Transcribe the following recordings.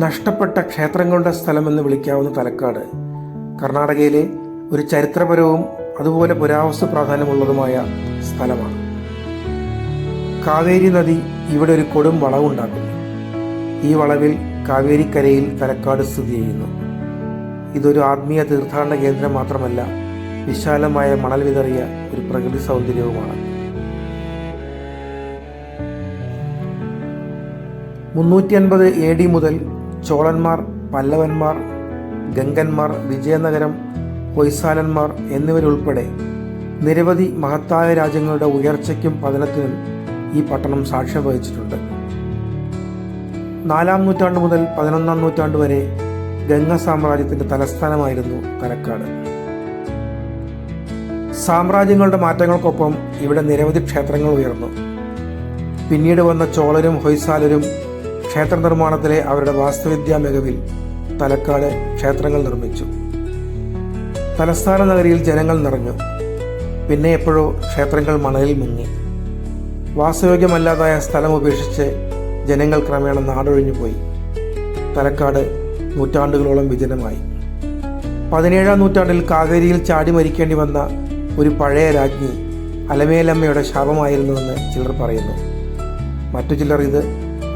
നഷ്ടപ്പെട്ട ക്ഷേത്രങ്ങളുടെ സ്ഥലമെന്ന് വിളിക്കാവുന്ന തലക്കാട് കർണാടകയിലെ ഒരു ചരിത്രപരവും അതുപോലെ പുരാവസ്തു പ്രാധാന്യമുള്ളതുമായ സ്ഥലമാണ്. കാവേരി നദി ഇവിടെ ഒരു കൊടും വളവുണ്ടാക്കുന്നു. ഈ വളവിൽ കാവേരിക്കരയിൽ തലക്കാട് സ്ഥിതി ചെയ്യുന്നു. ഇതൊരു ആത്മീയ തീർത്ഥാടന കേന്ദ്രം മാത്രമല്ല, വിശാലമായ മണൽ വിതറിയ ഒരു പ്രകൃതി സൗന്ദര്യവുമാണ്. 350 AD മുതൽ ചോളന്മാർ, പല്ലവന്മാർ, ഗംഗന്മാർ, വിജയനഗരം, ഹൊയ്സാലന്മാർ എന്നിവരുൾപ്പെടെ നിരവധി മഹത്തായ രാജ്യങ്ങളുടെ ഉയർച്ചയ്ക്കും പതനത്തിനും ഈ പട്ടണം സാക്ഷ്യം വഹിച്ചിട്ടുണ്ട്. 4-ാം നൂറ്റാണ്ട് മുതൽ 11-ാം നൂറ്റാണ്ട് വരെ ഗംഗ സാമ്രാജ്യത്തിൻ്റെ തലസ്ഥാനമായിരുന്നു തലക്കാട്. സാമ്രാജ്യങ്ങളുടെ മാറ്റങ്ങൾക്കൊപ്പം ഇവിടെ നിരവധി ക്ഷേത്രങ്ങൾ ഉയർന്നു. പിന്നീട് വന്ന ചോളരും ഹൊയ്സാലരും ക്ഷേത്ര നിർമ്മാണത്തിലെ അവരുടെ വാസ്തുവിദ്യാ മികവിൽ തലക്കാട് ക്ഷേത്രങ്ങൾ നിർമ്മിച്ചു. തലസ്ഥാന നഗരിയിൽ ജനങ്ങൾ നിറഞ്ഞു. പിന്നെ എപ്പോഴോ ക്ഷേത്രങ്ങൾ മണലിൽ മുങ്ങി. വാസയോഗ്യമല്ലാതായ സ്ഥലം ഉപേക്ഷിച്ച് ജനങ്ങൾ ക്രമേണ നാടൊഴിഞ്ഞു പോയി. തലക്കാട് നൂറ്റാണ്ടുകളോളം വിജനമായി. 17-ാം നൂറ്റാണ്ടിൽ കാവേരിയിൽ ചാടി മരിക്കേണ്ടി വന്ന ഒരു പഴയ രാജ്ഞി അലമേലമ്മയുടെ ശാപമായിരുന്നുവെന്ന് ചിലർ പറയുന്നു. മറ്റു ചിലർ ഇത്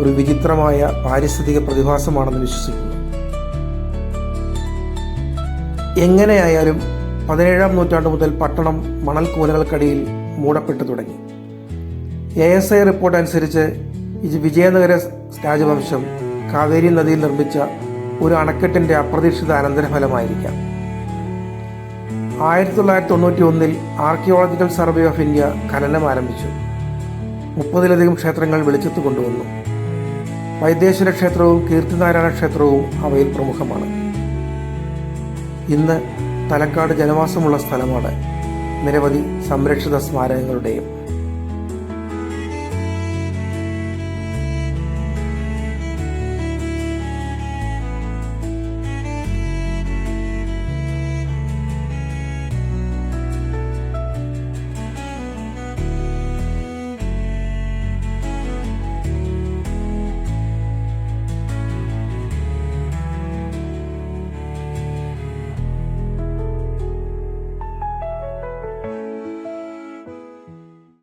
ഒരു വിചിത്രമായ പാരിസ്ഥിതിക പ്രതിഭാസമാണെന്ന് വിശ്വസിക്കുന്നു. എങ്ങനെയായാലും 17-ാം നൂറ്റാണ്ട് മുതൽ പട്ടണം മണൽ കൂനകൾക്കടിയിൽ മൂടപ്പെട്ടു തുടങ്ങി. ASI റിപ്പോർട്ട് അനുസരിച്ച് വിജയനഗര രാജവംശം കാവേരി നദിയിൽ നിർമ്മിച്ച ഒരു അണക്കെട്ടിൻ്റെ അപ്രതീക്ഷിത അനന്തരഫലമായിരിക്കാം. 1991 ആർക്കിയോളജിക്കൽ സർവേ ഓഫ് ഇന്ത്യ ഖനനം ആരംഭിച്ചു. 30-ലധികം ക്ഷേത്രങ്ങൾ വെളിച്ചത്ത് കൊണ്ടുവന്നു. വൈദ്യേശ്വര ക്ഷേത്രവും കീർത്തിനാരായണ ക്ഷേത്രവും അവയിൽ പ്രമുഖമാണ്. ഇന്ന് തലക്കാട് ജനവാസമുള്ള സ്ഥലമാണ്, നിരവധി സംരക്ഷിത സ്മാരകങ്ങളുടെയും.